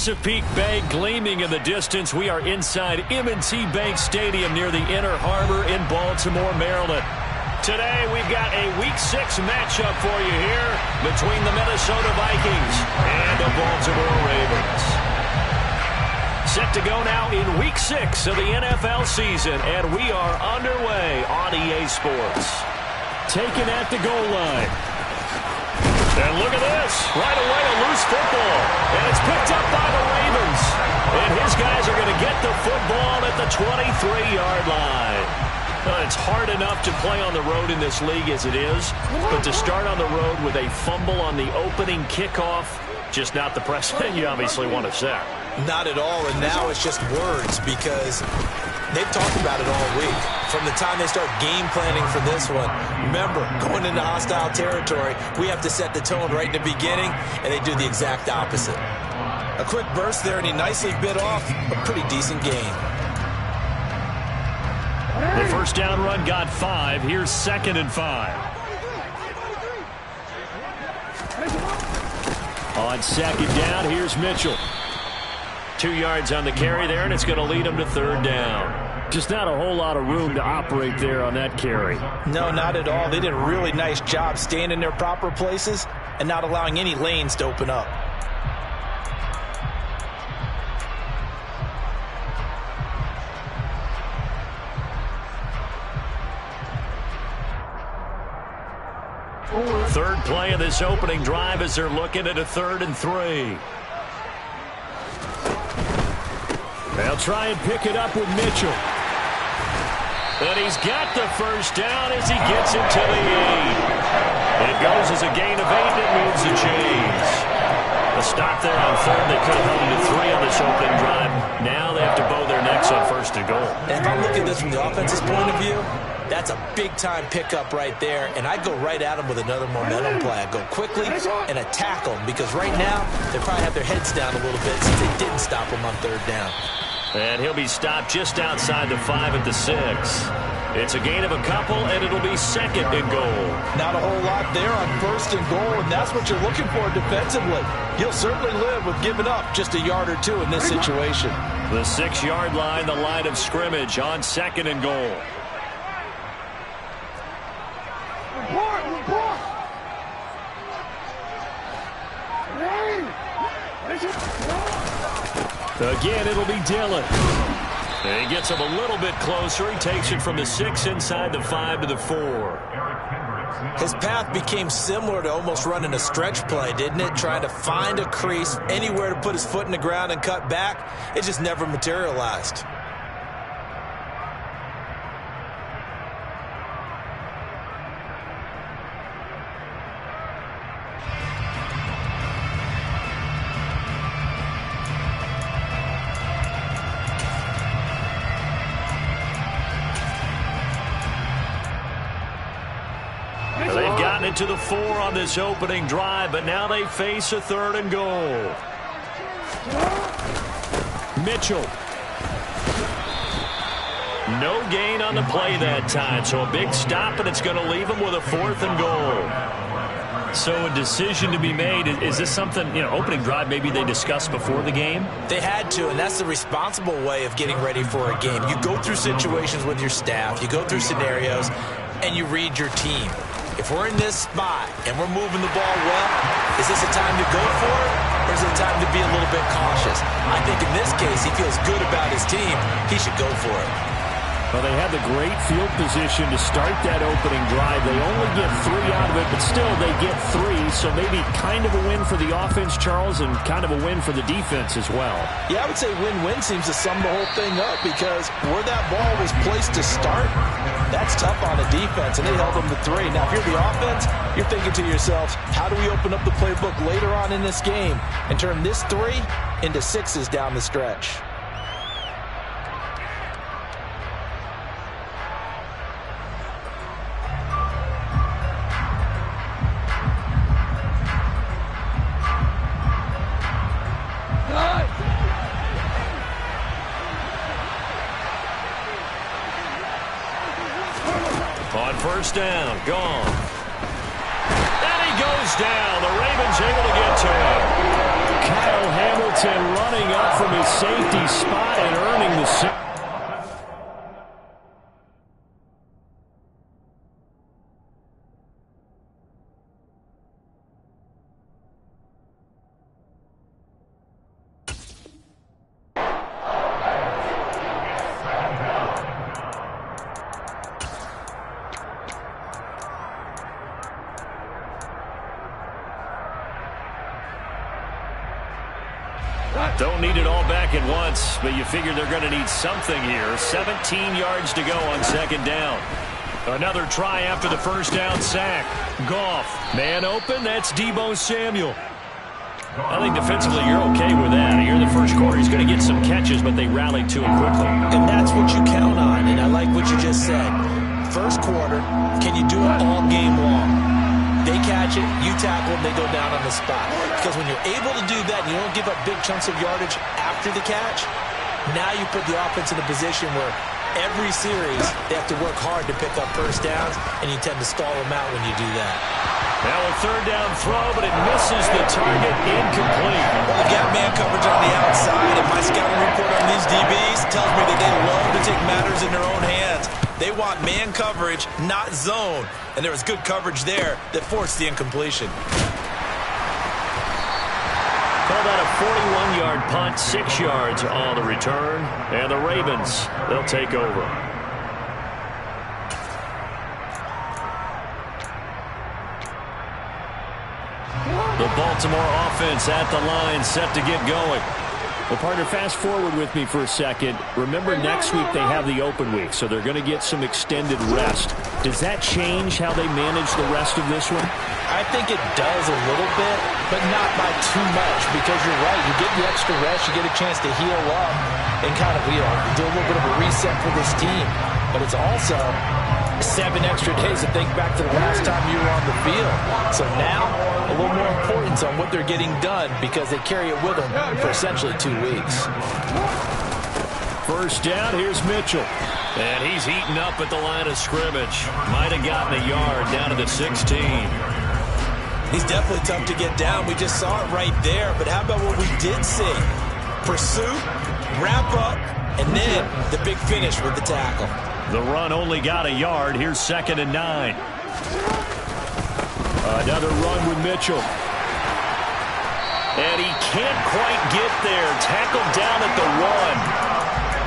Chesapeake Bay gleaming in the distance. We are inside M&T Bank Stadium near the Inner Harbor in Baltimore, Maryland. Today we've got a Week 6 matchup for you here between the Minnesota Vikings and the Baltimore Ravens. Set to go now in Week 6 of the NFL season, and we are underway on EA Sports. Taken at the goal line. And look at this. Right away, a loose football. And it's picked up by the Ravens. And his guys are going to get the football at the 23-yard line. It's hard enough to play on the road in this league as it is. But to start on the road with a fumble on the opening kickoff, just not the precedent you obviously want to set. Not at all, and now it's just words because they've talked about it all week. From the time they start game planning for this one, remember, going into hostile territory, we have to set the tone right in the beginning, and they do the exact opposite. A quick burst there, and he nicely bit off a pretty decent gain. The first down run got 5. Here's 2nd and 5. On 2nd down, here's Mitchell. 2 yards on the carry there, and it's going to lead him to 3rd down. Just not a whole lot of room to operate there on that carry. No, not at all. They did a really nice job staying in their proper places and not allowing any lanes to open up. Third play of this opening drive as they're looking at a 3rd and 3. They'll try and pick it up with Mitchell. And he's got the first down as he gets it to the 8. It goes as a gain of 8 and it moves the chains. A stop there on 3rd. They could have held it to 3 on this opening drive. Now they have to bow their necks on 1st and goal. And if I'm looking at this from the offense's point of view, that's a big-time pickup right there, and I'd go right at him with another momentum play. I'd go quickly and attack them because right now they probably have their heads down a little bit since they didn't stop him on 3rd down. And he'll be stopped just outside the 5 at the 6. It's a gain of a couple, and it'll be 2nd and goal. Not a whole lot there on 1st and goal, and that's what you're looking for defensively. You'll certainly live with giving up just a yard or 2 in this situation. The 6-yard line, the line of scrimmage on 2nd and goal. Again, it'll be Dillon. He gets him a little bit closer. He takes it from the 6 inside the 5 to the 4. His path became similar to almost running a stretch play, didn't it? Trying to find a crease, anywhere to put his foot in the ground and cut back. It just never materialized. They've gotten it to the 4 on this opening drive, but now they face a 3rd and goal. Mitchell. No gain on the play that time, so a big stop, and it's going to leave them with a 4th and goal. So a decision to be made. Is this something, opening drive maybe they discussed before the game? They had to, and that's the responsible way of getting ready for a game. You go through situations with your staff, you go through scenarios, and you read your team. If we're in this spot and we're moving the ball well, is this a time to go for it, or is it a time to be a little bit cautious? I think in this case, he feels good about his team. He should go for it. Well, they had the great field position to start that opening drive. They only get 3 out of it, but still they get 3. So maybe kind of a win for the offense, Charles, and kind of a win for the defense as well. Yeah, I would say win-win seems to sum the whole thing up because where that ball was placed to start, that's tough on the defense, and they held them to 3. Now, if you're the offense, you're thinking to yourself, how do we open up the playbook later on in this game and turn this 3 into 6s down the stretch? On 1st down, gone. And he goes down. The Ravens able to get to him. Kyle Hamilton and running up from his safety spot and earning the sack. Don't need it all back at once, but you figure they're going to need something here. 17 yards to go on second down. Another try after the first down sack. Goff, man open, that's Deebo Samuel. I think defensively you're okay with that. Here in the first quarter, he's going to get some catches, but they rallied to him quickly. And that's what you count on, and I like what you just said. First quarter, can you do it all game long? They catch it, you tackle, and they go down on the spot. Because when you're able to do that and you don't give up big chunks of yardage after the catch, now you put the offense in a position where every series they have to work hard to pick up first downs, and you tend to stall them out when you do that. Now a third down throw, but it misses the target, incomplete. Well, they've got man coverage on the outside, and my scouting report on these DBs tells me that they love to take matters in their own hands. They want man coverage, not zone. And there was good coverage there that forced the incompletion. Call that a 41-yard punt, 6 yards on the return. And the Ravens, they'll take over. The Baltimore offense at the line, set to get going. Well, partner, fast forward with me for a second. Remember, next week they have the open week, so they're going to get some extended rest. Does that change how they manage the rest of this one? I think it does a little bit, but not by too much, because you're right. You get the extra rest, you get a chance to heal up and kind of, do a little bit of a reset for this team. But it's also 7 extra days to think back to the last time you were on the field. So now, a little more importance on what they're getting done because they carry it with them for essentially 2 weeks. First down, here's Mitchell. And he's heating up at the line of scrimmage. Might have gotten a yard down to the 16. He's definitely tough to get down. We just saw it right there. But how about what we did see? Pursuit, wrap up, and then the big finish with the tackle. The run only got a yard. Here's 2nd and 9. Another run with Mitchell. And he can't quite get there. Tackled down at the 1.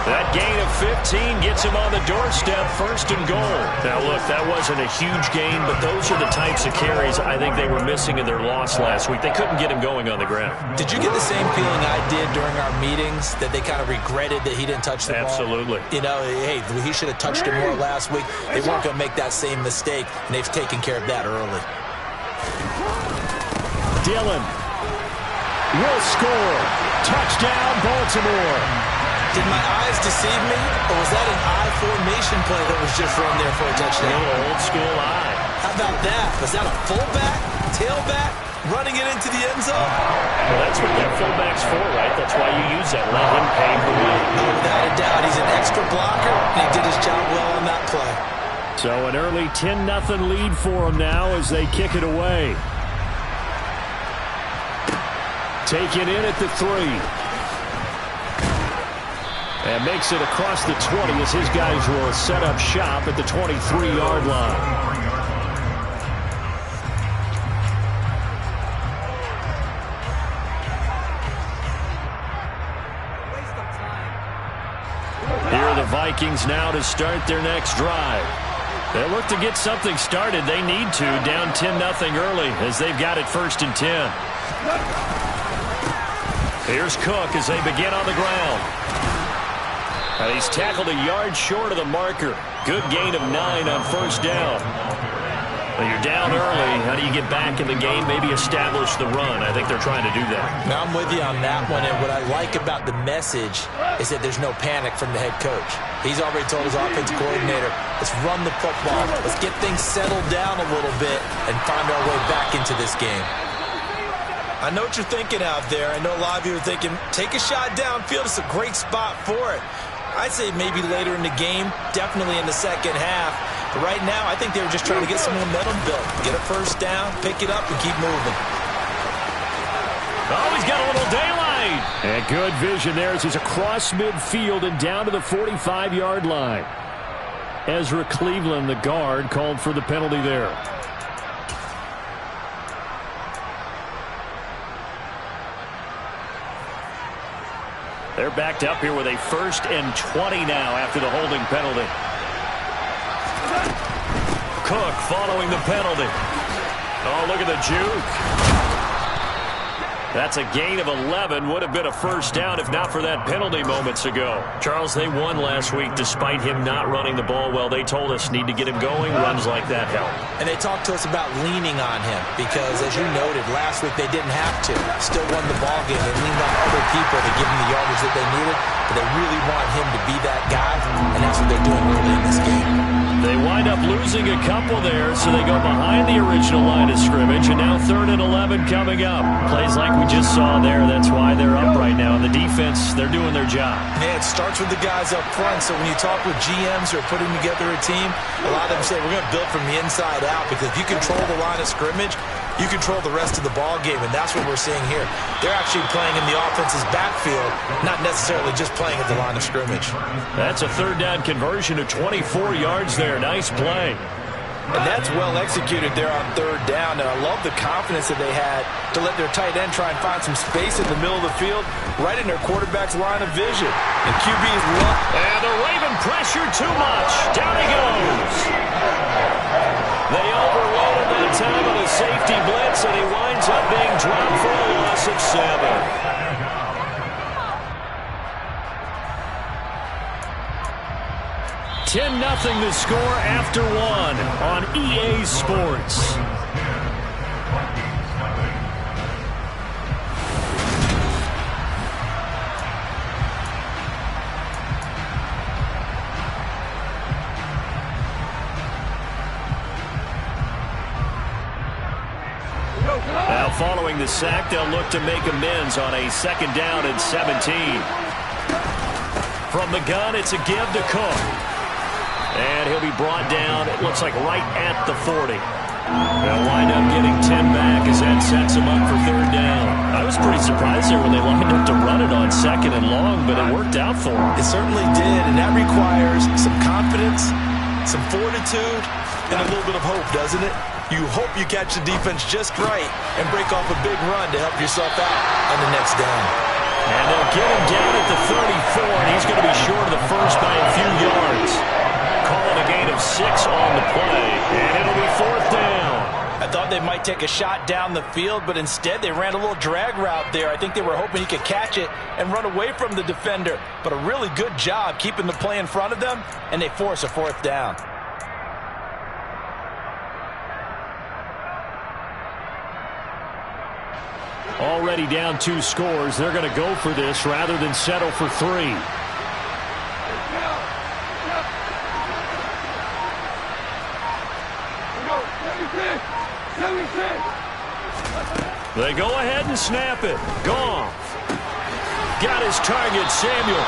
That gain of 15 gets him on the doorstep, 1st and goal. Now, look, that wasn't a huge gain, but those are the types of carries I think they were missing in their loss last week. They couldn't get him going on the ground. Did you get the same feeling I did during our meetings, that they kind of regretted that he didn't touch the ball? Absolutely. You know, hey, he should have touched it more last week. They weren't going to make that same mistake, and they've taken care of that early. Dillon will score. Touchdown, Baltimore. Did my eyes deceive me, or was that an I formation play that was just run there for a touchdown? Old school eye. How about that? Was that a fullback, tailback, running it into the end zone? Well, that's what that fullback's for, right? That's why you use that. Let him pave the way. Without a doubt, he's an extra blocker, and he did his job well on that play. So an early 10-0 lead for him now as they kick it away. Taken in at the 3. And makes it across the 20 as his guys will set up shop at the 23-yard line. Here are the Vikings now to start their next drive. They look to get something started. They need to, down 10-0 early as they've got it 1st and 10. Here's Cook as they begin on the ground. And he's tackled a yard short of the marker. Good gain of 9 on 1st down. Well, you're down early. How do you get back in the game? Maybe establish the run. I think they're trying to do that. Now, I'm with you on that one. And what I like about the message is that there's no panic from the head coach. He's already told his offensive coordinator, let's run the football. Let's get things settled down a little bit and find our way back into this game. I know what you're thinking out there. I know a lot of you are thinking, take a shot downfield. It's a great spot for it. I'd say maybe later in the game, definitely in the second half. But right now, I think they were just trying to get some momentum built. Get a first down, pick it up, and keep moving. Oh, he's got a little daylight. And good vision there as he's across midfield and down to the 45-yard line. Ezra Cleveland, the guard, called for the penalty there. They're backed up here with a 1st and 20 now after the holding penalty. Cook following the penalty. Oh, look at the juke. That's a gain of 11. Would have been a first down if not for that penalty moments ago. Charles, they won last week despite him not running the ball well. They told us need to get him going. Runs like that help. And they talked to us about leaning on him because, as you noted, last week they didn't have to. Still won the ball game. They leaned on other people to give them the yardage that they needed. But they really want him to be that guy, and that's what they're doing early in this game. They wind up losing a couple there, so they go behind the original line of scrimmage, and now 3rd and 11 coming up. Plays like we just saw there. That's why they're up right now. And the defense, they're doing their job. Yeah, it starts with the guys up front. So when you talk with GMs who are putting together a team, a lot of them say we're going to build from the inside out because if you control the line of scrimmage, you control the rest of the ball game, and that's what we're seeing here. They're actually playing in the offense's backfield, not necessarily just playing at the line of scrimmage. That's a 3rd down conversion of 24 yards there. Nice play. And that's well executed there on 3rd down. And I love the confidence that they had to let their tight end try and find some space in the middle of the field, right in their quarterback's line of vision. And QB's luck. And the Raven pressure too much. Down he goes. They overload him that time with a safety blitz, and he winds up being dropped for a loss of 7. 10-0 the score after 1 on EA Sports. Now following the sack, they'll look to make amends on a 2nd down and 17. From the gun, it's a give to Cook. And he'll be brought down, it looks like right at the 40. They'll wind up getting 10 back as that sets him up for 3rd down. I was pretty surprised there when they lined up to run it on 2nd and long, but it worked out for them. It certainly did, and that requires some confidence, some fortitude, and a little bit of hope, doesn't it? You hope you catch the defense just right and break off a big run to help yourself out on the next down. And they'll get him down at the 34, and he's going to be short of the first by a few yards. Calling a gain of 6 on the play, and it'll be 4th down. I thought they might take a shot down the field, but instead they ran a little drag route there. I think they were hoping he could catch it and run away from the defender. But a really good job keeping the play in front of them, and they force a 4th down. Already down 2 scores. They're going to go for this rather than settle for 3. They go ahead and snap it. Goff got his target, Samuel.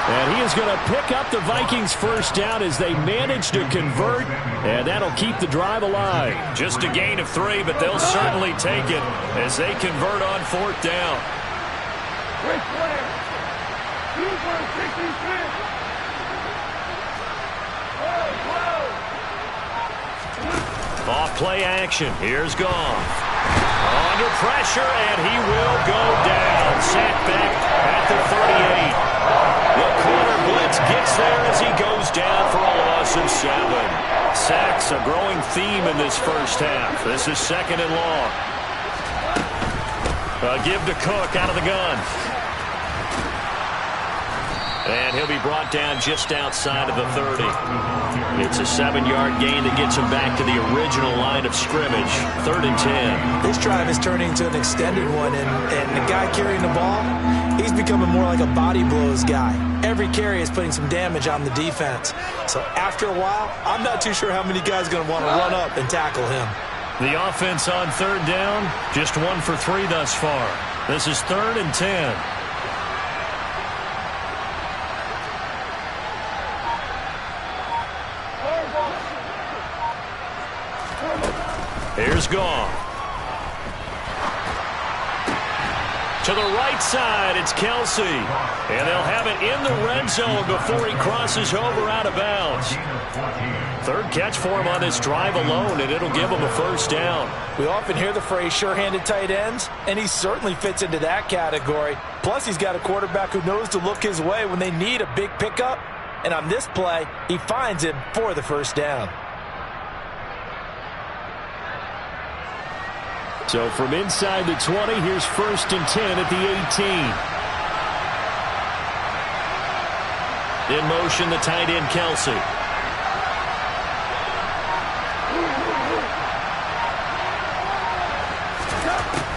And he is going to pick up the Vikings' first down as they manage to convert, and that'll keep the drive alive. Just a gain of 3, but they'll certainly take it as they convert on 4th down. Off play action. Here's Goff. Under pressure, and he will go down. Sacked back at the 38. The corner blitz gets there as he goes down for a loss of 7. Sacks a growing theme in this first half. This is 2nd and long. A give to Cook out of the gun. And he'll be brought down just outside of the 30. It's a 7-yard gain that gets him back to the original line of scrimmage. 3rd and 10. This drive is turning into an extended one, and the guy carrying the ball, he's becoming more like a body blows guy. Every carry is putting some damage on the defense. So after a while, I'm not too sure how many guys are going to want to run up and tackle him. The offense on 3rd down, just 1 for 3 thus far. This is 3rd and 10. Here's Goff. To the right right side, it's Kelsey. And they'll have it in the red zone before he crosses over out of bounds. Third catch for him on this drive alone, and it'll give him a first down. We often hear the phrase sure-handed tight ends, and he certainly fits into that category. Plus, he's got a quarterback who knows to look his way when they need a big pickup. And on this play, he finds him for the first down. So from inside the 20, here's 1st and 10 at the 18. In motion, the tight end, Kelsey.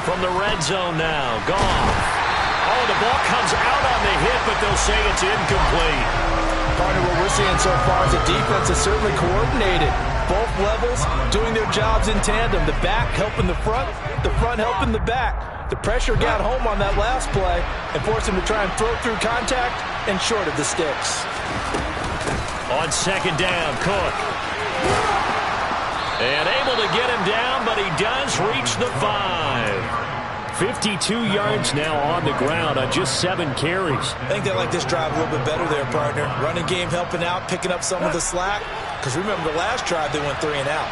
From the red zone now, Goff. Oh, the ball comes out on the hit, but they'll say it's incomplete. Partner, what we're seeing so far is the defense is certainly coordinated. Both levels doing their jobs in tandem. The back helping the front helping the back. The pressure got home on that last play and forced him to try and throw through contact and short of the sticks. On 2nd down, Cook. And able to get him down, but he does reach the 5. 52 yards now on the ground on just 7 carries. I think they like this drive a little bit better there, partner. Running game helping out, picking up some of the slack. Because remember, the last drive they went 3 and out.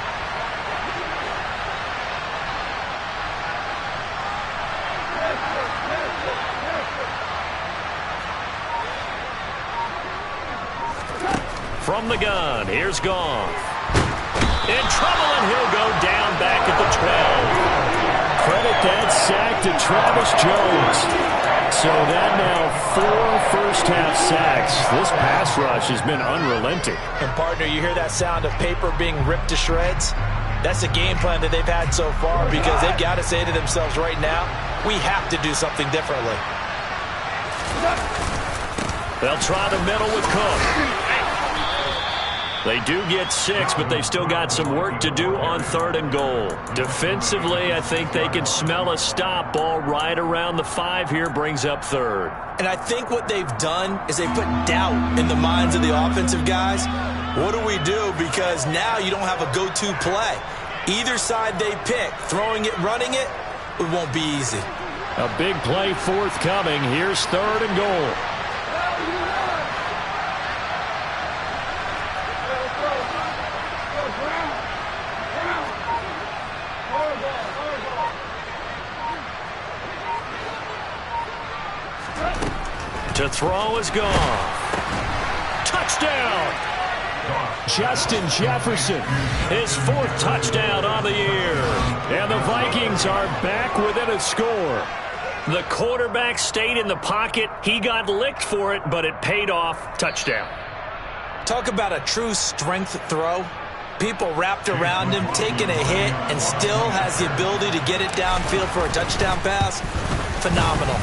From the gun, here's Goff. In trouble, and he'll go down back at the 12. Credit that sack to Travis Jones. So that now 4 first-half sacks. This pass rush has been unrelenting. And, partner, you hear that sound of paper being ripped to shreds? That's the game plan that they've had so far because they've got to say to themselves right now, we have to do something differently. They'll try the middle with Cook. They do get 6, but they've still got some work to do on 3rd and goal. Defensively, I think they can smell a stop. Ball right around the 5 here, brings up 3rd. And I think what they've done is they put doubt in the minds of the offensive guys. What do we do? Because now you don't have a go-to play. Either side they pick, throwing it, running it, it won't be easy. A big play forthcoming. Here's 3rd and goal. To throw is gone. Touchdown! Justin Jefferson, his 4th touchdown on the year. And the Vikings are back within a score. The quarterback stayed in the pocket. He got licked for it, but it paid off. Touchdown. Talk about a true strength throw. People wrapped around him, taking a hit, and still has the ability to get it downfield for a touchdown pass. Phenomenal.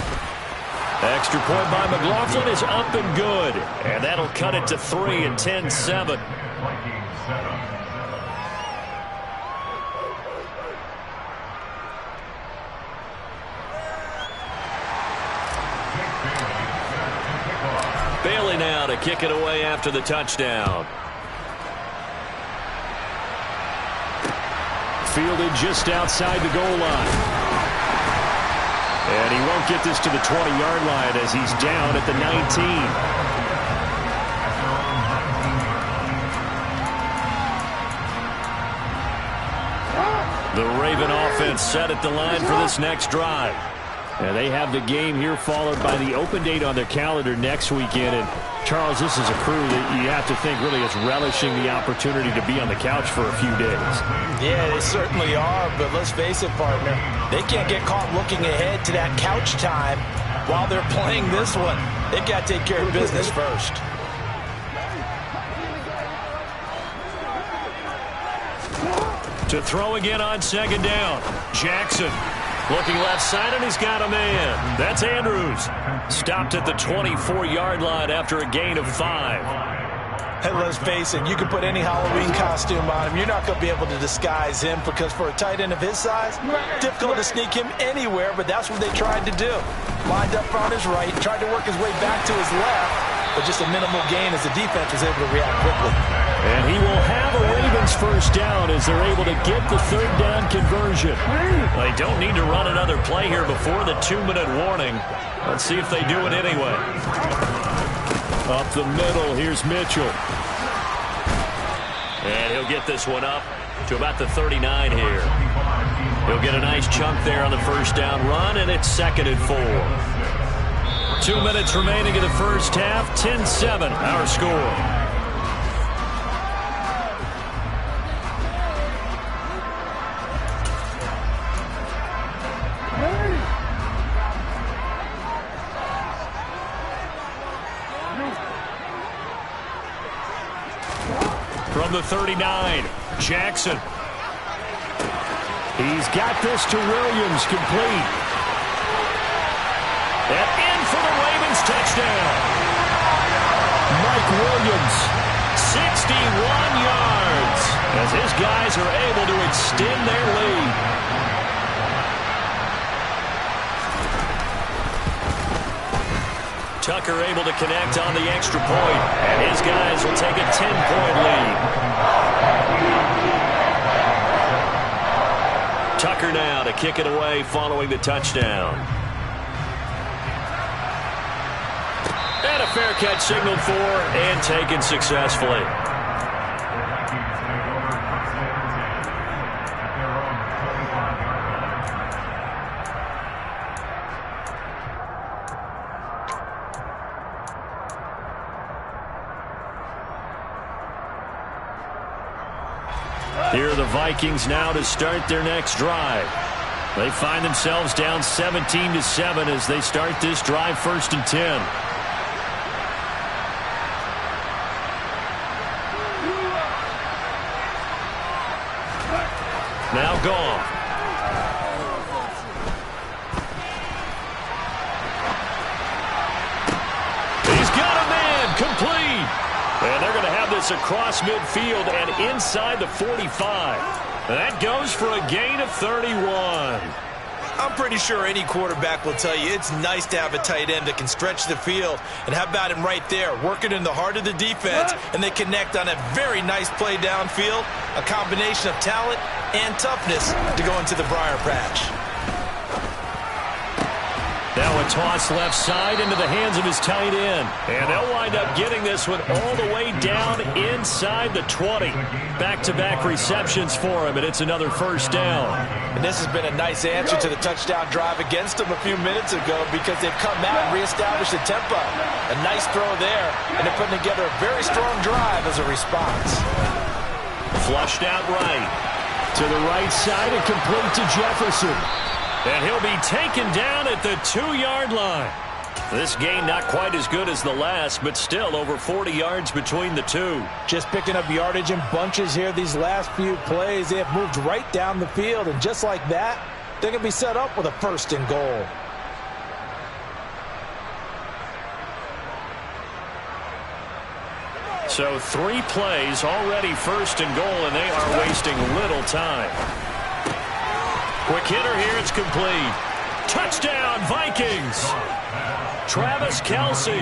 Extra point by McLaughlin is up and good. And that'll cut it to 3 and 10-7. Bailey now to kick it away after the touchdown. Fielded just outside the goal line. And he won't get this to the 20-yard line as he's down at the 19. The Raven offense set at the line for this next drive. And they have the game here followed by the open date on their calendar next weekend. And, Charles, this is a crew that you have to think really is relishing the opportunity to be on the couch for a few days. Yeah, they certainly are, but let's face it, partner. They can't get caught looking ahead to that couch time while they're playing this one. They've got to take care of business first. To throw again on 2nd down. Jackson. Looking left side, and he's got a man. That's Andrews. Stopped at the 24-yard line after a gain of 5. And let's face it, you can put any Halloween costume on him. You're not going to be able to disguise him because for a tight end of his size, difficult to sneak him anywhere, but that's what they tried to do. Lined up on his right, tried to work his way back to his left, but just a minimal gain as the defense was able to react quickly. And he will have a Ravens Vikings first down as they're able to get the third down conversion. They don't need to run another play here before the 2-minute warning. Let's see if they do it anyway. Up the middle, here's Mitchell. And he'll get this one up to about the 39 here. He'll get a nice chunk there on the first down run, and it's 2nd and 4. 2 minutes remaining in the first half. 10-7, our score. From the 39, Jackson. He's got this to Williams, complete. And in for the Ravens touchdown. Mike Williams, 61 yards, as his guys are able to extend their lead. Tucker able to connect on the extra point, and his guys will take a 10-point lead. Tucker now to kick it away following the touchdown. And a fair catch signaled for and taken successfully. Here are the Vikings now to start their next drive. They find themselves down 17-7 as they start this drive 1st and 10. Now Goff. He's got a man, complete. And they're going to have this across midfield and inside the 45. That goes for a gain of 31. I'm pretty sure any quarterback will tell you it's nice to have a tight end that can stretch the field. And how about him right there, working in the heart of the defense, and they connect on a very nice play downfield, a combination of talent and toughness to go into the briar patch. Now a toss left side into the hands of his tight end. And they'll wind up getting this one all the way down inside the 20. Back-to-back receptions for him, and it's another first down. And this has been a nice answer to the touchdown drive against them a few minutes ago because they've come out and reestablished the tempo. A nice throw there, and they're putting together a very strong drive as a response. Flushed out right. To the right side and complete to Jefferson. And he'll be taken down at the 2-yard line. This game not quite as good as the last, but still over 40 yards between the two. Just picking up yardage in bunches here these last few plays. They have moved right down the field, and just like that, they're going to be set up with a 1st and goal. So 3 plays already 1st and goal, and they are wasting little time. Quick hitter here, it's complete. Touchdown, Vikings! Travis Kelce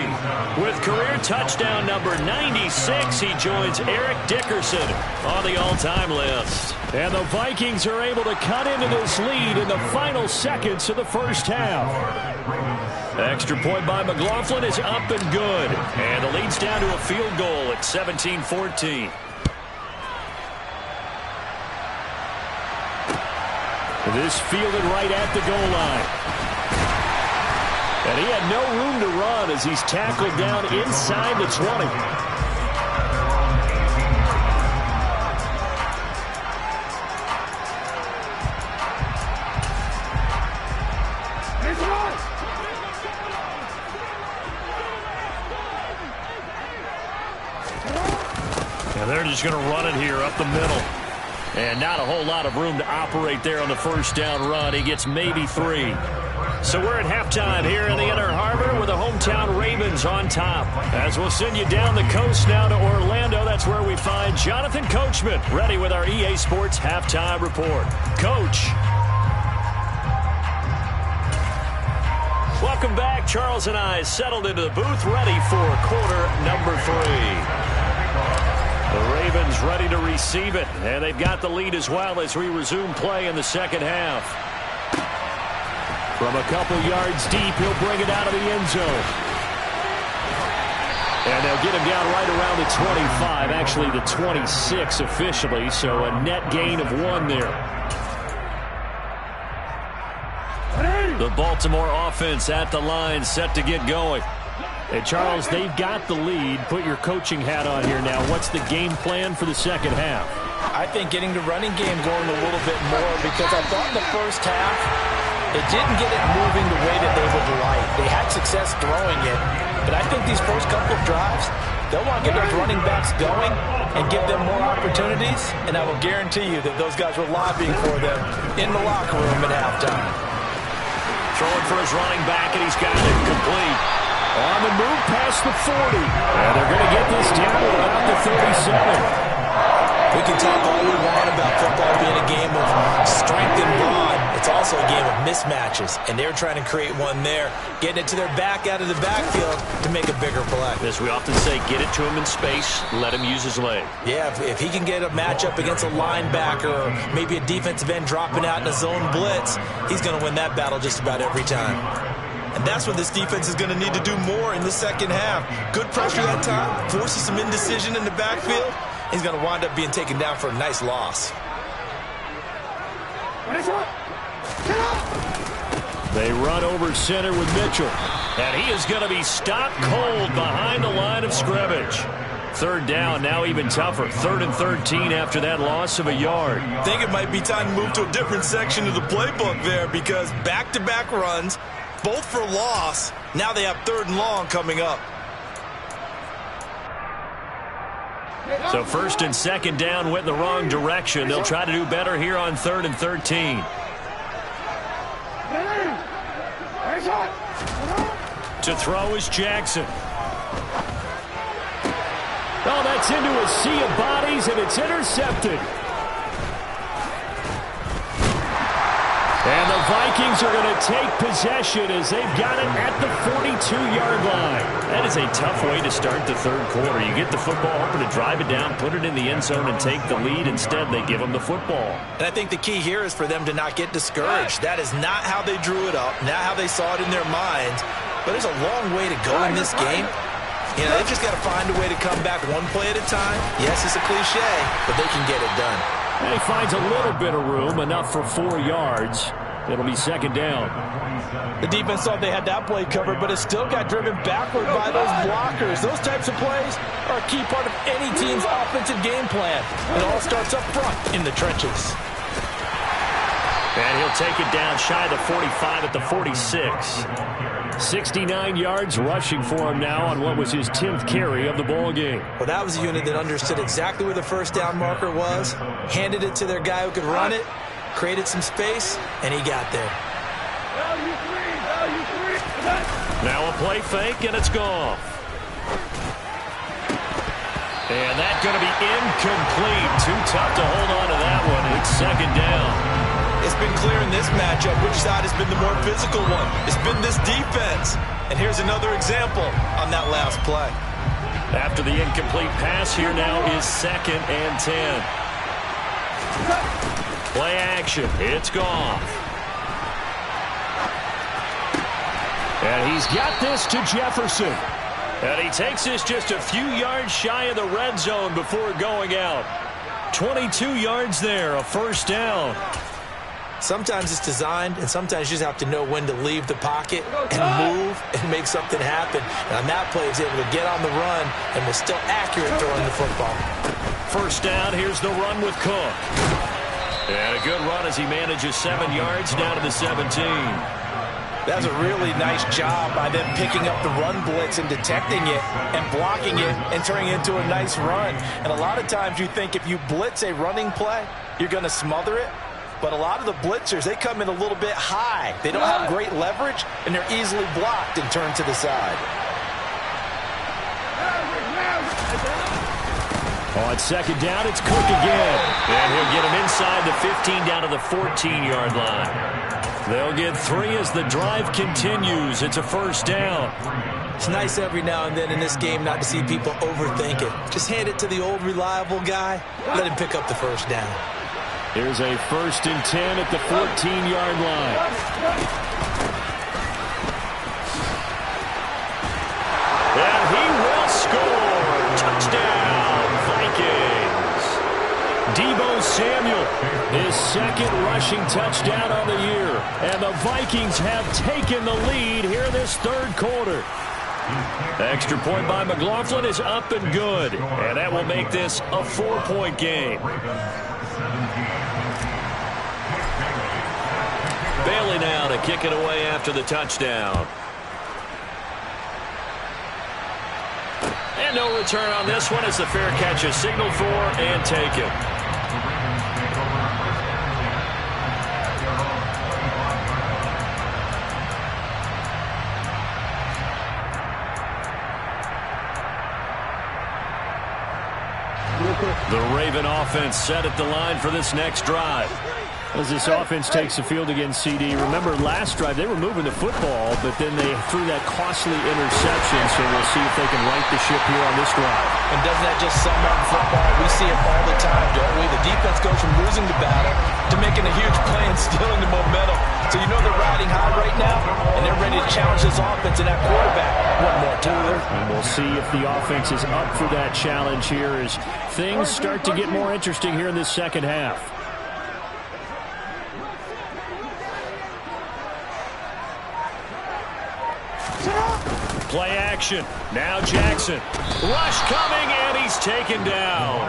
with career touchdown number 96. He joins Eric Dickerson on the all-time list. And the Vikings are able to cut into this lead in the final seconds of the first half. Extra point by McLaughlin is up and good. And the lead's down to a field goal at 17-14. This fielded right at the goal line. And he had no room to run as he's tackled down inside the 20. And they're just going to run it here up the middle. And not a whole lot of room to operate there on the first down run. He gets maybe 3. So we're at halftime here in the Inner Harbor with the hometown Ravens on top. As we'll send you down the coast now to Orlando, that's where we find Jonathan Coachman ready with our EA Sports halftime report. Coach. Welcome back. Charles and I settled into the booth ready for quarter number 3. The Ravens ready to receive it, and they've got the lead as well as we resume play in the second half. From a couple yards deep, he'll bring it out of the end zone. And they'll get him down right around the 25, actually the 26 officially, so a net gain of 1 there. The Baltimore offense at the line, set to get going. And Charles, they've got the lead. Put your coaching hat on here now. What's the game plan for the second half? I think getting the running game going a little bit more, because I thought in the first half it didn't get it moving the way that they would like. They had success throwing it, but I think these first couple of drives, they'll want to get those running backs going and give them more opportunities, and I will guarantee you that those guys were lobbying for them in the locker room at halftime. Throwing for his running back, and he's got it complete. On the move past the 40. And they're going to get this down to about the 37. We can talk all we want about football being a game of strength and brawn. It's also a game of mismatches, and they're trying to create one there, getting it to their back out of the backfield to make a bigger play. As we often say, get it to him in space, let him use his leg. Yeah, if he can get a matchup against a linebacker or maybe a defensive end dropping out in a zone blitz, he's going to win that battle just about every time. And that's what this defense is going to need to do more in the second half. Good pressure that time, forces some indecision in the backfield. He's going to wind up being taken down for a nice loss. They run over center with Mitchell. And he is going to be stopped cold behind the line of scrimmage. Third down, now even tougher. 3rd and 13 after that loss of a yard. I think it might be time to move to a different section of the playbook there, because back-to-back runs, both for loss. Now they have 3rd and long coming up. So 1st and 2nd down went in the wrong direction. They'll try to do better here on 3rd and 13. To throw is Jackson. Oh, that's into a sea of bodies, and it's intercepted. And the Vikings are going to take possession as they've got it at the 42-yard line. That is a tough way to start the 3rd quarter. You get the football, hoping to drive it down, put it in the end zone, and take the lead. Instead, they give them the football. And I think the key here is for them to not get discouraged. That is not how they drew it up, not how they saw it in their minds. But there's a long way to go in this game. You know, they've just got to find a way to come back one play at a time. Yes, it's a cliche, but they can get it done. And he finds a little bit of room, enough for 4 yards. It'll be 2nd down. The defense thought they had that play covered, but it still got driven backward by those blockers. Those types of plays are a key part of any team's offensive game plan. It all starts up front in the trenches. And he'll take it down shy of the 45 at the 46. 69 yards rushing for him now on what was his 10th carry of the ball game. Well, that was a unit that understood exactly where the first down marker was, handed it to their guy who could run it, created some space, and he got there. Now a play fake, and it's gone. And that's going to be incomplete. Too tough to hold on to that one. It's 2nd down. It's been clear in this matchup which side has been the more physical one. It's been this defense. And here's another example on that last play. After the incomplete pass, here now is 2nd and 10. Play action. It's gone. And he's got this to Jefferson. And he takes this just a few yards shy of the red zone before going out. 22 yards there, a 1st down. Sometimes it's designed, and sometimes you just have to know when to leave the pocket and move and make something happen. And on that play, he was able to get on the run and was still accurate throwing the football. 1st down, here's the run with Cook. And a good run as he manages 7 yards down to the 17. That's a really nice job by them picking up the run blitz and detecting it and blocking it and turning it into a nice run. And a lot of times you think if you blitz a running play, you're going to smother it. But a lot of the blitzers, they come in a little bit high. They don't have great leverage, and they're easily blocked and turned to the side. On 2nd down, it's Cook again. And he'll get him inside the 15 down to the 14-yard line. They'll get 3 as the drive continues. It's a first down. It's nice every now and then in this game not to see people overthink it. Just hand it to the old reliable guy. Let him pick up the first down. Here's a 1st and 10 at the 14-yard line. And he will score. Touchdown, Vikings. Deebo Samuel, his 2nd rushing touchdown on the year. And the Vikings have taken the lead here in this 3rd quarter. Extra point by McLaughlin is up and good. And that will make this a 4-point game. Bailey now to kick it away after the touchdown. And no return on this one as the fair catch is signaled for and taken. The Raven offense set at the line for this next drive. As this offense takes the field against CD, remember last drive they were moving the football, but then they threw that costly interception, so we'll see if they can right the ship here on this drive. And doesn't that just sum up football? We see it all the time, don't we? The defense goes from losing the battle to making a huge play and stealing the momentum. So you know they're riding high right now, and they're ready to challenge this offense and that quarterback one more time. And we'll see if the offense is up for that challenge here as things start to get more interesting here in this second half. Play action. Now Jackson. Rush coming, and he's taken down.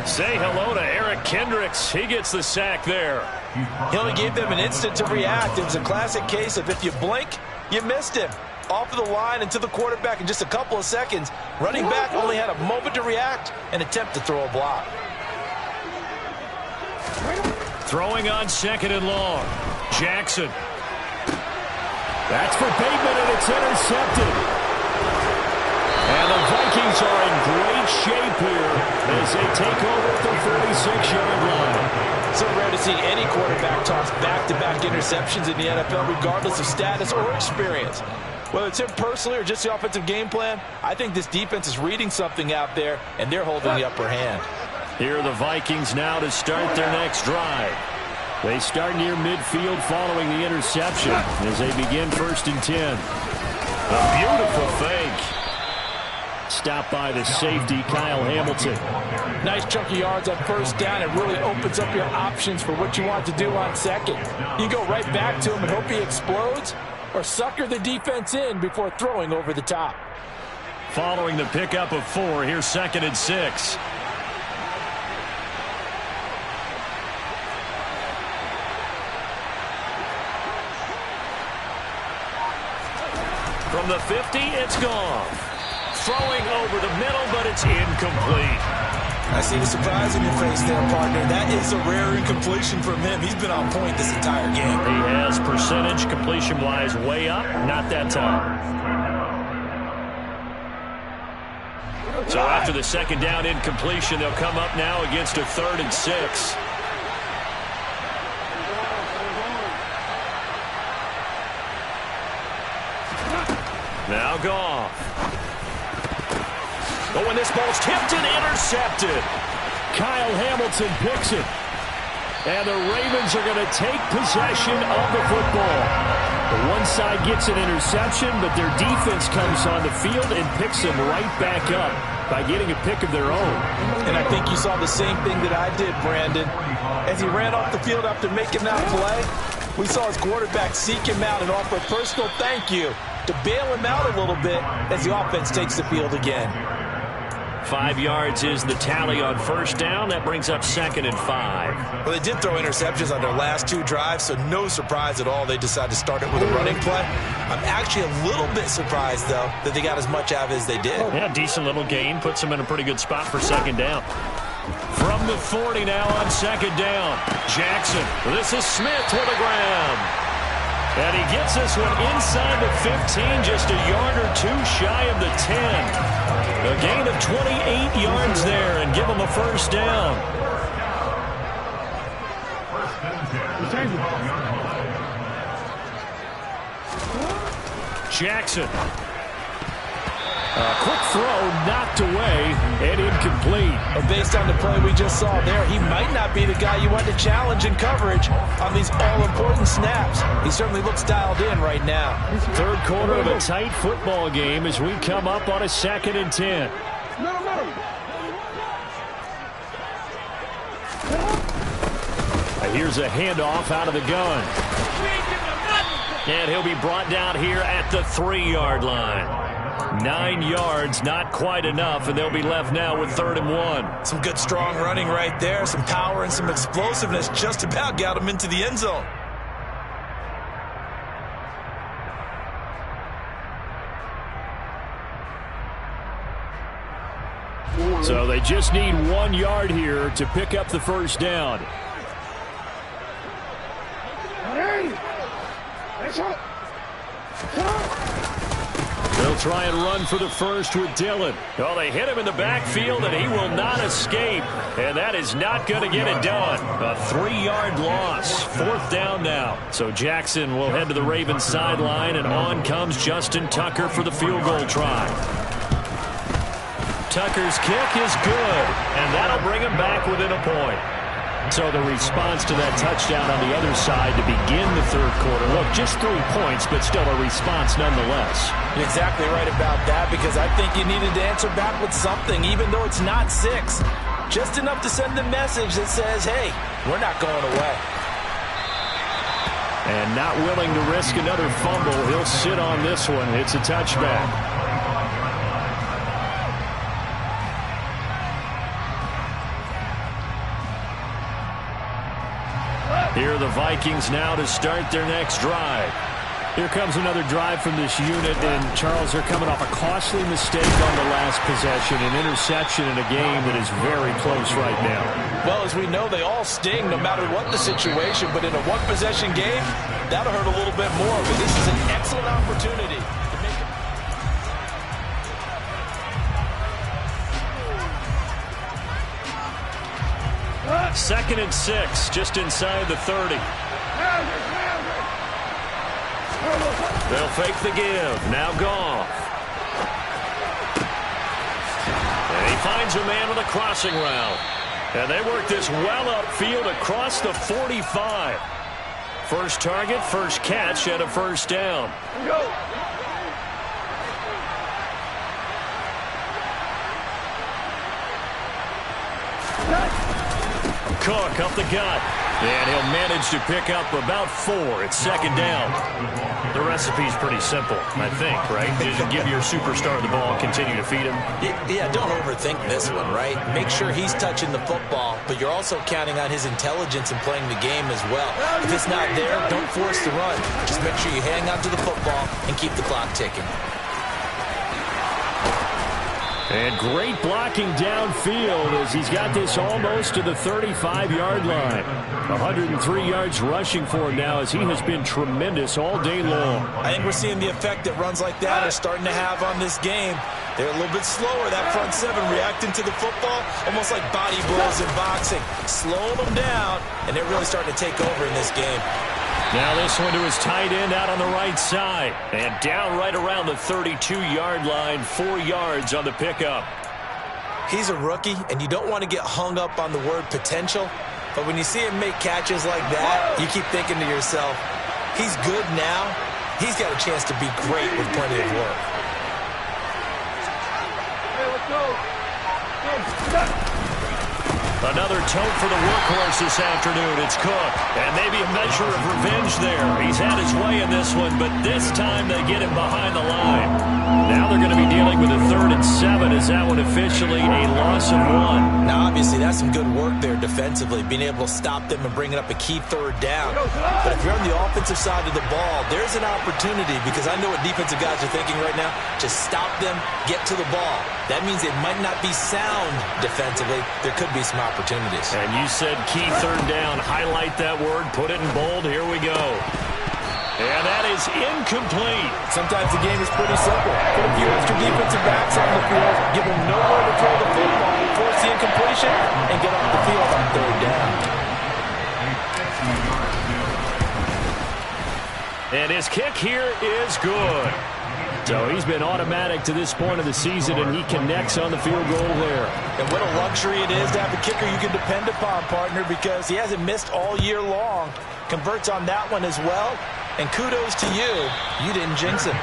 Say hello to Eric Kendricks. He gets the sack there. He only gave them an instant to react. It was a classic case of if you blink, you missed him. Off of the line and to the quarterback in just a couple of seconds. Running back only had a moment to react and attempt to throw a block. Throwing on 2nd and long. Jackson. That's for Bateman, and it's intercepted. And the Vikings are in great shape here as they take over at the 46-yard line. So rare to see any quarterback toss back-to-back interceptions in the NFL, regardless of status or experience. Whether it's him personally or just the offensive game plan, I think this defense is reading something out there, and they're holding the upper hand. Here are the Vikings now to start their next drive. They start near midfield following the interception as they begin 1st and 10. A beautiful fake. Stopped by the safety, Kyle Hamilton. Nice chunk of yards on 1st down. It really opens up your options for what you want to do on 2nd. You go right back to him and hope he explodes, or sucker the defense in before throwing over the top. Following the pickup of 4, here's 2nd and 6. From the 50, it's gone. Throwing over the middle, but it's incomplete. I see the surprise in your face there, partner. That is a rare incompletion from him. He's been on point this entire game. He has percentage completion-wise way up, not that time. So after the 2nd down incompletion, they'll come up now against a 3rd and 6. Now Goff. But when this ball's tipped and intercepted, Kyle Hamilton picks it. And the Ravens are going to take possession of the football. The one side gets an interception, but their defense comes on the field and picks them right back up by getting a pick of their own. And I think you saw the same thing that I did, Brandon. As he ran off the field after making that play, we saw his quarterback seek him out and offer a personal thank you to bail him out a little bit as the offense takes the field again. 5 yards is the tally on 1st down. That brings up 2nd and 5. Well, they did throw interceptions on their last 2 drives, so no surprise at all they decided to start it with a running play. I'm actually a little bit surprised, though, that they got as much out of it as they did. Yeah, decent little gain. Puts them in a pretty good spot for 2nd down. From the 40 now on 2nd down. Jackson. This is Smith with a grab. And he gets this one inside the 15, just a yard or 2 shy of the 10. A gain of 28 yards there and give him a 1st down. Jackson. A quick throw knocked away and incomplete. Well, based on the play we just saw there, he might not be the guy you want to challenge in coverage on these all-important snaps. He certainly looks dialed in right now. Third quarter of a tight football game as we come up on a 2nd and 10. Here's a handoff out of the gun. And he'll be brought down here at the 3-yard line. 9 yards, not quite enough, and they'll be left now with 3rd and 1. Some good strong running right there. Some power and some explosiveness just about got him into the end zone. So they just need 1 yard here to pick up the first down. They'll try and run for the first with Dillon. Oh, they hit him in the backfield, and he will not escape. And that is not going to get it done. A 3-yard loss. 4th down now. So Jackson will head to the Ravens sideline, and on comes Justin Tucker for the field goal try. Tucker's kick is good, and that'll bring him back within a point. So the response to that touchdown on the other side to begin the third quarter. Look, just 3 points, but still a response nonetheless. You're exactly right about that, because I think you needed to answer back with something, even though it's not 6. Just enough to send a message that says, hey, we're not going away. And not willing to risk another fumble. He'll sit on this one. It's a touchback. Here are the Vikings now to start their next drive. Here comes another drive from this unit, and Charles, they're coming off a costly mistake on the last possession, an interception in a game that is very close right now. Well, as we know, they all sting no matter what the situation, but in a one-possession game, that'll hurt a little bit more, but this is an excellent opportunity to make it. 2nd and 6, just inside the 30. They'll fake the give. Now Goff. And he finds a man with a crossing route. And they work this well upfield across the 45. First target, first catch, and a first down. Cook up the gut. And he'll manage to pick up about 4. It's 2nd down. The recipe's pretty simple, I think, right? Just give your superstar the ball and continue to feed him. Yeah, don't overthink this one, right? Make sure he's touching the football, but you're also counting on his intelligence in playing the game as well. If it's not there, don't force the run. Just make sure you hang on to the football and keep the clock ticking. And great blocking downfield as he's got this almost to the 35-yard line. 103 yards rushing for him now as he has been tremendous all day long. I think we're seeing the effect that runs like that are starting to have on this game. They're a little bit slower, that front 7, reacting to the football, almost like body blows in boxing. Slowing them down, and they're really starting to take over in this game. Now this one to his tight end out on the right side. And down right around the 32-yard line, 4 yards on the pickup. He's a rookie, and you don't want to get hung up on the word potential. But when you see him make catches like that, you keep thinking to yourself, he's good now. He's got a chance to be great with plenty of work. Hey, let's go. Another tote for the workhorse this afternoon. It's Cook. And maybe a measure of revenge there. He's had his way in this one, but this time they get him behind the line. Now they're going to be dealing with a 3rd and 7. Is that one officially a loss of 1? Now, obviously, that's some good work there defensively, being able to stop them and bringing up a key 3rd down. But if you're on the offensive side of the ball, there's an opportunity, because I know what defensive guys are thinking right now. Just stop them, get to the ball. That means they might not be sound defensively. There could be some opportunities. And you said key 3rd down. Highlight that word. Put it in bold. Here we go. And that is incomplete. Sometimes the game is pretty simple. Put a few extra defensive backs on the field, give them nowhere to throw the football, force the incompletion, and get off the field on 3rd down. And his kick here is good. So he's been automatic to this point of the season, and he connects on the field goal there. And what a luxury it is to have a kicker you can depend upon, partner, because he hasn't missed all year long. Converts on that one as well. And kudos to you. You didn't jinx him.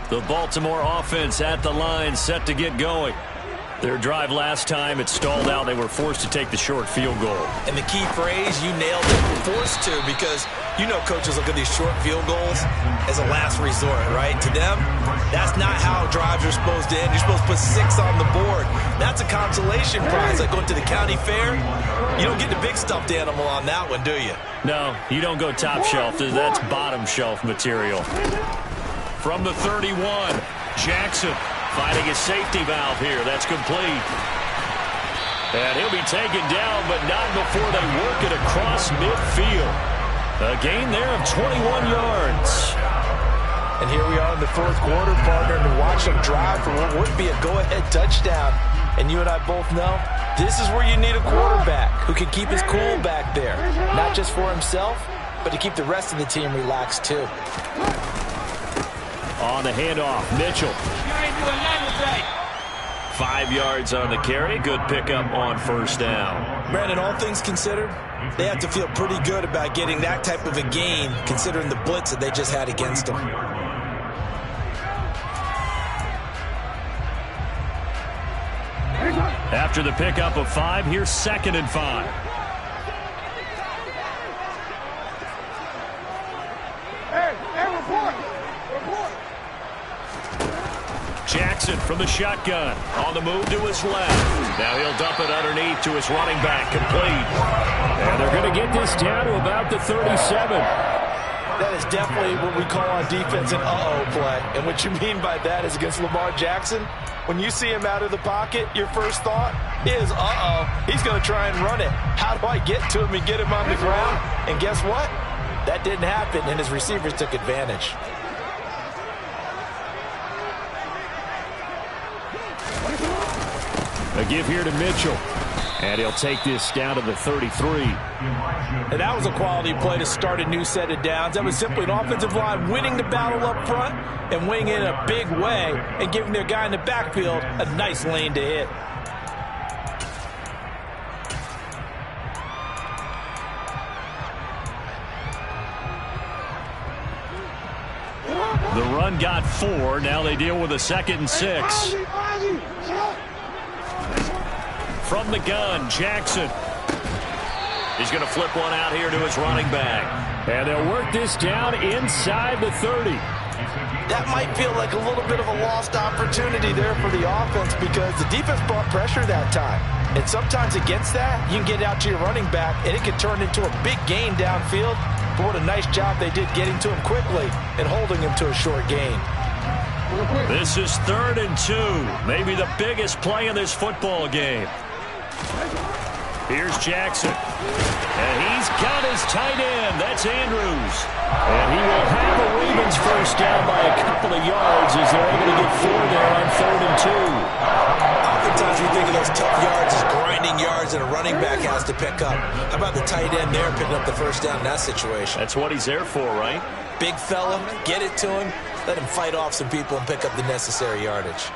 The Baltimore offense at the line, set to get going. Their drive last time, it stalled out. They were forced to take the short field goal. And the key phrase, you nailed it, forced to, because you know coaches look at these short field goals as a last resort, right? To them, that's not how drives are supposed to end. You're supposed to put 6 on the board. That's a consolation prize, like going to the county fair. You don't get the big stuffed animal on that one, do you? No, you don't go top shelf. That's bottom shelf material. From the 31, Jackson finding a safety valve here. That's complete. And he'll be taken down, but not before they work it across midfield. A gain there of 21 yards. And here we are in the fourth quarter, partner, and watch them drive for what would be a go-ahead touchdown. And you and I both know this is where you need a quarterback who can keep his cool back there. Not just for himself, but to keep the rest of the team relaxed too. On the handoff, Mitchell. 5 yards on the carry. Good pickup on first down. Brandon, all things considered, they have to feel pretty good about getting that type of a gain, considering the blitz that they just had against them. After the pickup of 5, here's 2nd and 5. Jackson from the shotgun. On the move to his left. Now he'll dump it underneath to his running back. Complete. And they're going to get this down to about the 37. That is definitely what we call on defense an uh-oh play. And what you mean by that is against Lamar Jackson, when you see him out of the pocket, your first thought is, uh-oh, he's going to try and run it. How do I get to him and get him on the ground? And guess what? That didn't happen, and his receivers took advantage. A give here to Mitchell. And he'll take this down to the 33. And that was a quality play to start a new set of downs. That was simply an offensive line winning the battle up front and winning it in a big way and giving their guy in the backfield a nice lane to hit. The run got 4. Now they deal with a 2nd and 6. From the gun, Jackson. He's going to flip one out here to his running back. And they'll work this down inside the 30. That might feel like a little bit of a lost opportunity there for the offense because the defense brought pressure that time. And sometimes against that, you can get out to your running back, and it can turn into a big gain downfield. But what a nice job they did getting to him quickly and holding him to a short gain. This is 3rd and 2. Maybe the biggest play in this football game. Here's Jackson. And he's got his tight end. That's Andrews. And he will have a Ravens first down by a couple of yards as they're able to get 4 there on 3rd and 2. Oftentimes we think of those tough yards as grinding yards that a running back has to pick up. How about the tight end there picking up the first down in that situation? That's what he's there for, right? Big fella, get it to him, let him fight off some people and pick up the necessary yardage.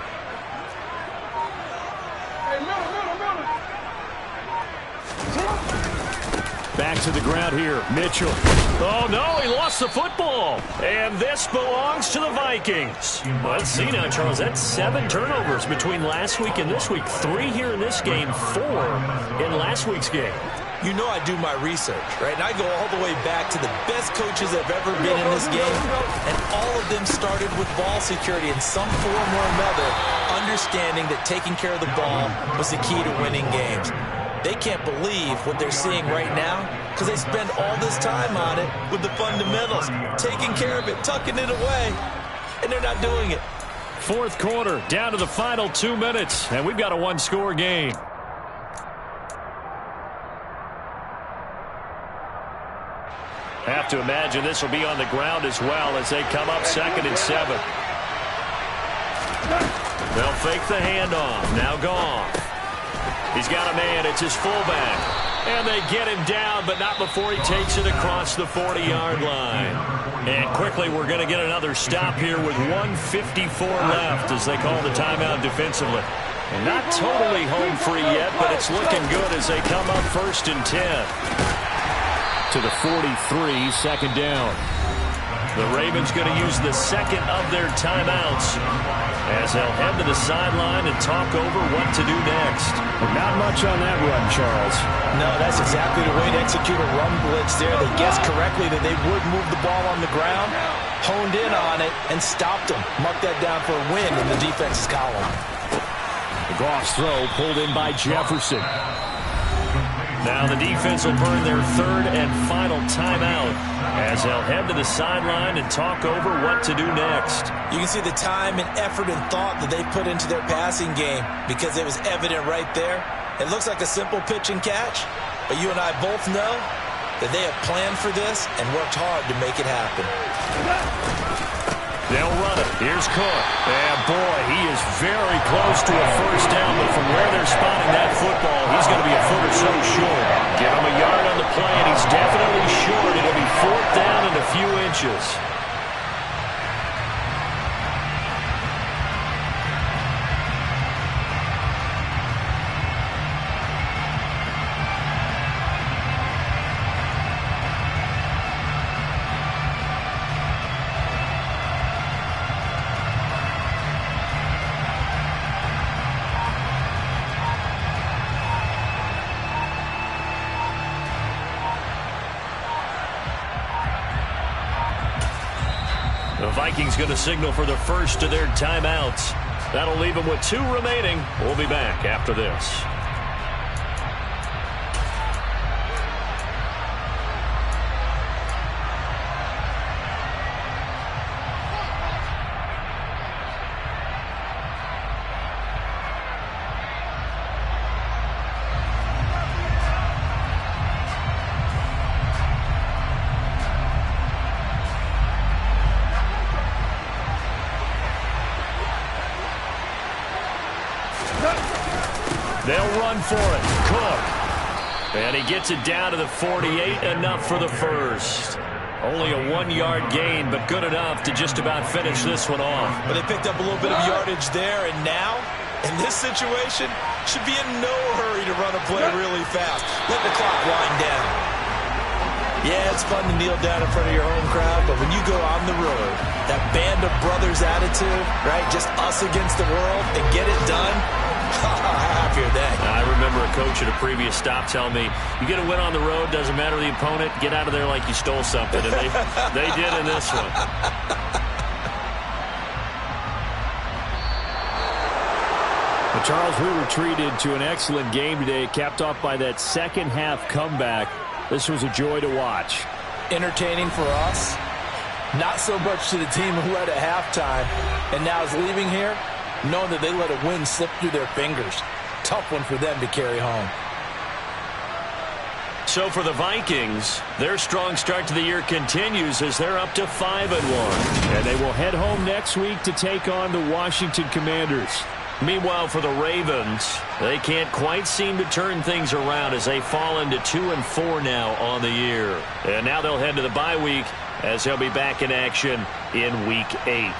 Back to the ground here, Mitchell. Oh, no, he lost the football. And this belongs to the Vikings. Let's see now, Charles. That's 7 turnovers between last week and this week. 3 here in this game, 4 in last week's game. You know I do my research, right? And I go all the way back to the best coaches that have ever been in this game. And all of them started with ball security in some form or another, understanding that taking care of the ball was the key to winning games. They can't believe what they're seeing right now because they spend all this time on it with the fundamentals, taking care of it, tucking it away, and they're not doing it. 4th quarter, down to the final 2 minutes, and we've got a 1-score game. Have to imagine this will be on the ground as well as they come up 2nd and 7. They'll fake the handoff. Now Goff. He's got a man. It's his fullback. And they get him down, but not before he takes it across the 40-yard line. And quickly, we're going to get another stop here with 1:54 left as they call the timeout defensively. And not totally home free yet, but it's looking good as they come up 1st and 10. To the 43, second down. The Ravens going to use the second of their timeouts as they'll head to the sideline and talk over what to do next. Not much on that run, Charles. No, that's exactly the way to execute a run blitz there. They guessed correctly that they would move the ball on the ground, honed in on it, and stopped them. Mark that down for a win in the defense's column. The Goff's throw pulled in by Jefferson. Now the defense will burn their third and final timeout as they'll head to the sideline and talk over what to do next. You can see the time and effort and thought that they put into their passing game because it was evident right there. It looks like a simple pitch and catch, but you and I both know that they have planned for this and worked hard to make it happen. They'll run it. Here's Cook. And boy, he is very close to a first down, but from where they're spotting that football, he's going to be a foot or so short. Give him a yard on the play, and he's definitely short. It'll be 4th down and a few inches. The Vikings going to signal for the first of their timeouts. That'll leave them with 2 remaining. We'll be back after this. They'll run for it. Cook. And he gets it down to the 48, enough for the first. Only a 1-yard gain, but good enough to just about finish this one off. But they picked up a little bit of yardage there, and now, in this situation, should be in no hurry to run a play really fast. Let the clock wind down. Yeah, it's fun to kneel down in front of your home crowd, but when you go on the road, that band of brothers attitude, right, just us against the world, and get it done, happier day. I remember a coach at a previous stop telling me, you get a win on the road, doesn't matter the opponent, get out of there like you stole something. And they did in this one. Well, Charles, we were treated to an excellent game today, capped off by that second-half comeback. This was a joy to watch. Entertaining for us, not so much to the team who led at halftime and now is leaving here knowing that they let a win slip through their fingers. Tough one for them to carry home. So for the Vikings, their strong start to the year continues as they're up to 5-1. And they will head home next week to take on the Washington Commanders. Meanwhile, for the Ravens, they can't quite seem to turn things around as they fall into 2-4 now on the year. And now they'll head to the bye week as they'll be back in action in Week 8.